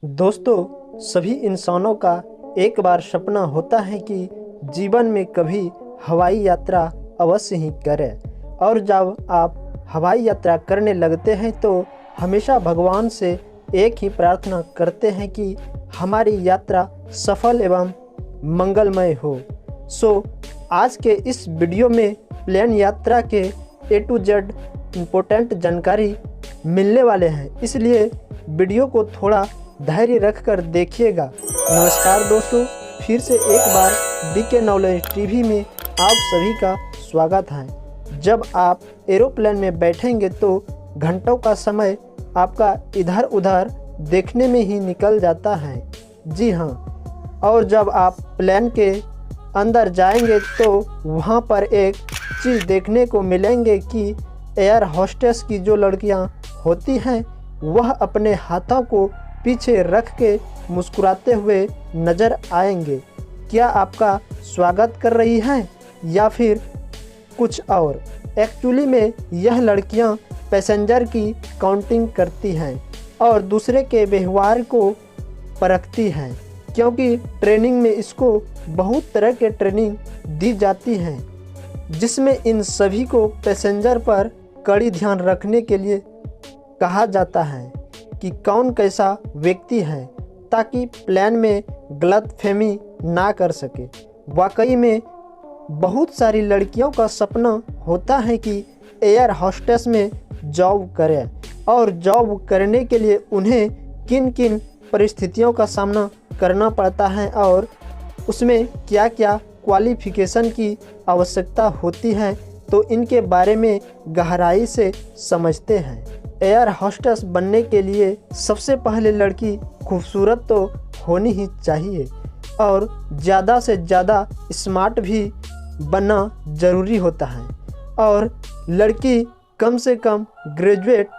दोस्तों, सभी इंसानों का एक बार सपना होता है कि जीवन में कभी हवाई यात्रा अवश्य ही करें। और जब आप हवाई यात्रा करने लगते हैं तो हमेशा भगवान से एक ही प्रार्थना करते हैं कि हमारी यात्रा सफल एवं मंगलमय हो। आज के इस वीडियो में प्लेन यात्रा के A to Z इम्पोर्टेंट जानकारी मिलने वाले हैं, इसलिए वीडियो को थोड़ा धैर्य रखकर देखिएगा। नमस्कार दोस्तों, फिर से एक बार DK नॉलेज टीवी में आप सभी का स्वागत है। जब आप एरोप्लेन में बैठेंगे तो घंटों का समय आपका इधर उधर देखने में ही निकल जाता है। जी हाँ, और जब आप प्लेन के अंदर जाएंगे तो वहाँ पर एक चीज़ देखने को मिलेंगे कि एयर होस्टेस की जो लड़कियाँ होती हैं वह अपने हाथों को पीछे रख के मुस्कुराते हुए नज़र आएंगे। क्या आपका स्वागत कर रही हैं या फिर कुछ और? एक्चुअली में यह लड़कियां पैसेंजर की काउंटिंग करती हैं और दूसरे के व्यवहार को परखती हैं, क्योंकि ट्रेनिंग में इसको बहुत तरह के ट्रेनिंग दी जाती हैं, जिसमें इन सभी को पैसेंजर पर कड़ी ध्यान रखने के लिए कहा जाता है कि कौन कैसा व्यक्ति है, ताकि प्लेन में गलतफहमी ना कर सके। वाकई में बहुत सारी लड़कियों का सपना होता है कि एयर होस्टेस में जॉब करें, और जॉब करने के लिए उन्हें किन किन परिस्थितियों का सामना करना पड़ता है और उसमें क्या क्या क्वालिफ़िकेशन की आवश्यकता होती है, तो इनके बारे में गहराई से समझते हैं। एयर होस्टेस बनने के लिए सबसे पहले लड़की खूबसूरत तो होनी ही चाहिए और ज़्यादा से ज़्यादा स्मार्ट भी बनना ज़रूरी होता है, और लड़की कम से कम ग्रेजुएट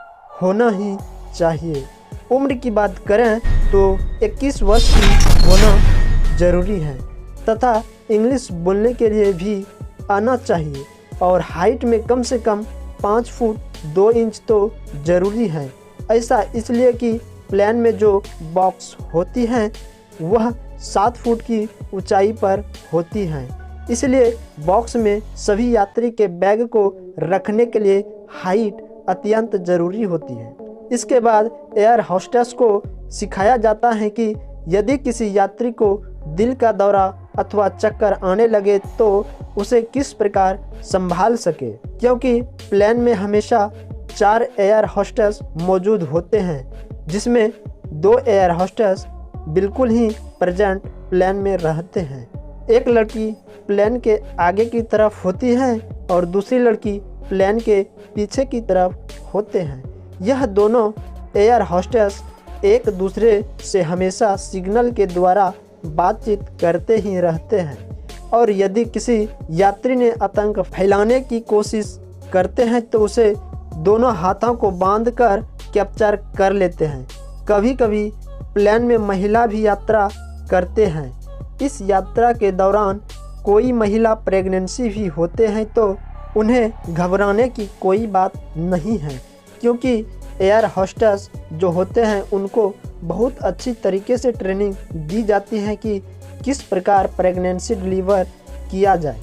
होना ही चाहिए। उम्र की बात करें तो 21 वर्ष की होना ज़रूरी है तथा इंग्लिश बोलने के लिए भी आना चाहिए, और हाइट में कम से कम 5 फुट 2 इंच तो ज़रूरी है। ऐसा इसलिए कि प्लेन में जो बॉक्स होती हैं वह 7 फुट की ऊंचाई पर होती हैं, इसलिए बॉक्स में सभी यात्री के बैग को रखने के लिए हाइट अत्यंत ज़रूरी होती है। इसके बाद एयर होस्टेस को सिखाया जाता है कि यदि किसी यात्री को दिल का दौरा अथवा चक्कर आने लगे तो उसे किस प्रकार संभाल सके, क्योंकि प्लेन में हमेशा 4 एयर होस्टेस मौजूद होते हैं, जिसमें 2 एयर होस्टेस बिल्कुल ही प्रेजेंट प्लेन में रहते हैं। एक लड़की प्लेन के आगे की तरफ होती है और दूसरी लड़की प्लेन के पीछे की तरफ होते हैं। यह दोनों एयर होस्टेस एक दूसरे से हमेशा सिग्नल के द्वारा बातचीत करते ही रहते हैं, और यदि किसी यात्री ने आतंक फैलाने की कोशिश करते हैं तो उसे दोनों हाथों को बांधकर कैप्चर कर लेते हैं। कभी कभी प्लेन में महिला भी यात्रा करते हैं। इस यात्रा के दौरान कोई महिला प्रेगनेंसी भी होते हैं तो उन्हें घबराने की कोई बात नहीं है, क्योंकि एयर होस्टेस जो होते हैं उनको बहुत अच्छी तरीके से ट्रेनिंग दी जाती है कि किस प्रकार प्रेगनेंसी डिलीवर किया जाए।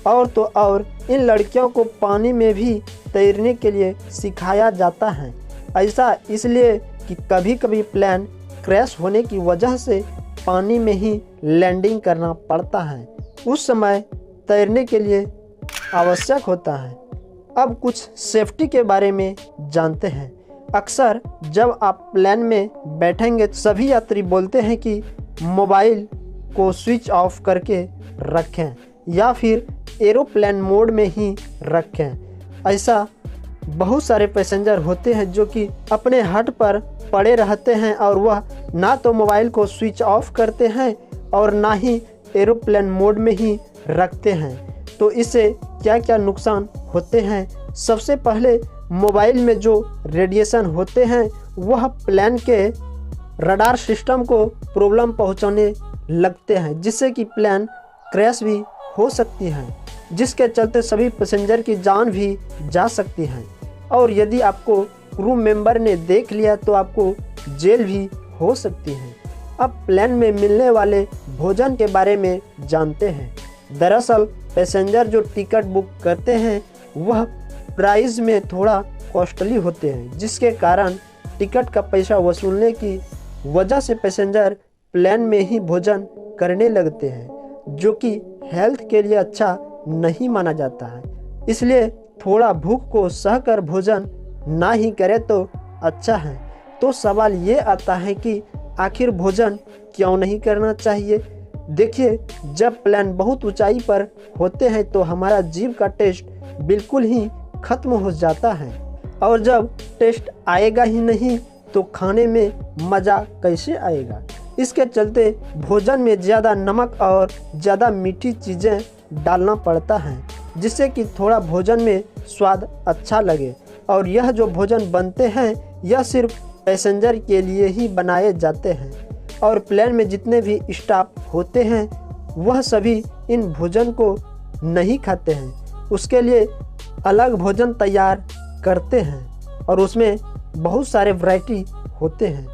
और तो और इन लड़कियों को पानी में भी तैरने के लिए सिखाया जाता है। ऐसा इसलिए कि कभी कभी प्लेन क्रैश होने की वजह से पानी में ही लैंडिंग करना पड़ता है, उस समय तैरने के लिए आवश्यक होता है। अब कुछ सेफ्टी के बारे में जानते हैं। अक्सर जब आप प्लेन में बैठेंगे सभी यात्री बोलते हैं कि मोबाइल को स्विच ऑफ करके रखें या फिर एरोप्लेन मोड में ही रखें। ऐसा बहुत सारे पैसेंजर होते हैं जो कि अपने हट पर पड़े रहते हैं और वह ना तो मोबाइल को स्विच ऑफ करते हैं और ना ही एरोप्लेन मोड में ही रखते हैं। तो इससे क्या क्या नुकसान होते हैं? सबसे पहले मोबाइल में जो रेडिएशन होते हैं वह प्लेन के रडार सिस्टम को प्रॉब्लम पहुंचाने लगते हैं, जिससे कि प्लेन क्रैश भी हो सकती है, जिसके चलते सभी पैसेंजर की जान भी जा सकती है। और यदि आपको क्रू मेंबर ने देख लिया तो आपको जेल भी हो सकती हैं। अब प्लेन में मिलने वाले भोजन के बारे में जानते हैं। दरअसल पैसेंजर जो टिकट बुक करते हैं वह प्राइस में थोड़ा कॉस्टली होते हैं, जिसके कारण टिकट का पैसा वसूलने की वजह से पैसेंजर प्लेन में ही भोजन करने लगते हैं, जो कि हेल्थ के लिए अच्छा नहीं माना जाता है। इसलिए थोड़ा भूख को सहकर भोजन ना ही करें तो अच्छा है। तो सवाल ये आता है कि आखिर भोजन क्यों नहीं करना चाहिए। देखिए, जब प्लेन बहुत ऊंचाई पर होते हैं तो हमारा जीभ का टेस्ट बिल्कुल ही खत्म हो जाता है, और जब टेस्ट आएगा ही नहीं तो खाने में मज़ा कैसे आएगा। इसके चलते भोजन में ज़्यादा नमक और ज़्यादा मीठी चीज़ें डालना पड़ता है, जिससे कि थोड़ा भोजन में स्वाद अच्छा लगे। और यह जो भोजन बनते हैं यह सिर्फ पैसेंजर के लिए ही बनाए जाते हैं, और प्लेन में जितने भी स्टाफ होते हैं वह सभी इन भोजन को नहीं खाते हैं। उसके लिए अलग भोजन तैयार करते हैं, और उसमें बहुत सारे वैरायटी होते हैं,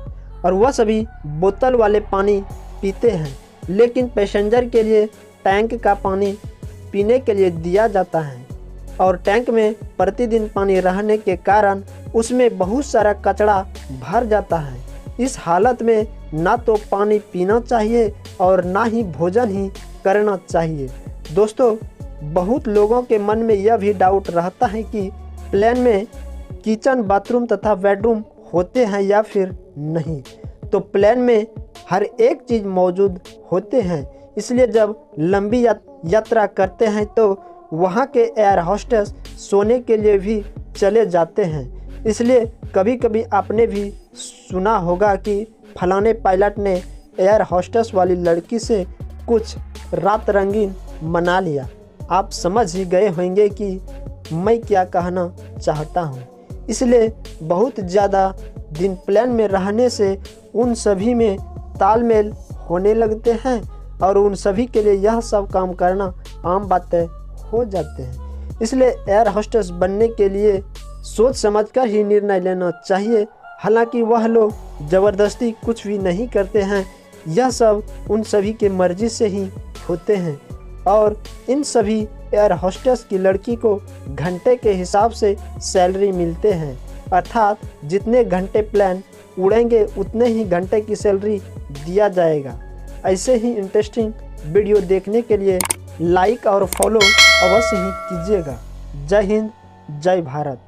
और वह सभी बोतल वाले पानी पीते हैं। लेकिन पैसेंजर के लिए टैंक का पानी पीने के लिए दिया जाता है, और टैंक में प्रतिदिन पानी रहने के कारण उसमें बहुत सारा कचरा भर जाता है। इस हालत में ना तो पानी पीना चाहिए और ना ही भोजन ही करना चाहिए। दोस्तों, बहुत लोगों के मन में यह भी डाउट रहता है कि प्लेन में किचन, बाथरूम तथा बेडरूम होते हैं या फिर नहीं। तो प्लेन में हर एक चीज़ मौजूद होते हैं, इसलिए जब लंबी यात्रा करते हैं तो वहाँ के एयर होस्टेस सोने के लिए भी चले जाते हैं। इसलिए कभी कभी आपने भी सुना होगा कि फलाने पायलट ने एयर होस्टेस वाली लड़की से कुछ रात रंगीन मना लिया। आप समझ ही गए होंगे कि मैं क्या कहना चाहता हूँ। इसलिए बहुत ज़्यादा दिन प्लेन में रहने से उन सभी में तालमेल होने लगते हैं, और उन सभी के लिए यह सब काम करना आम बातें हो जाते हैं। इसलिए एयर होस्टेस बनने के लिए सोच समझकर ही निर्णय लेना चाहिए। हालांकि वह लोग ज़बरदस्ती कुछ भी नहीं करते हैं, यह सब उन सभी के मर्जी से ही होते हैं। और इन सभी एयर होस्टेस की लड़की को घंटे के हिसाब से सैलरी मिलते हैं, अर्थात जितने घंटे प्लेन उड़ेंगे उतने ही घंटे की सैलरी दिया जाएगा। ऐसे ही इंटरेस्टिंग वीडियो देखने के लिए लाइक और फॉलो अवश्य ही कीजिएगा। जय हिंद, जय भारत।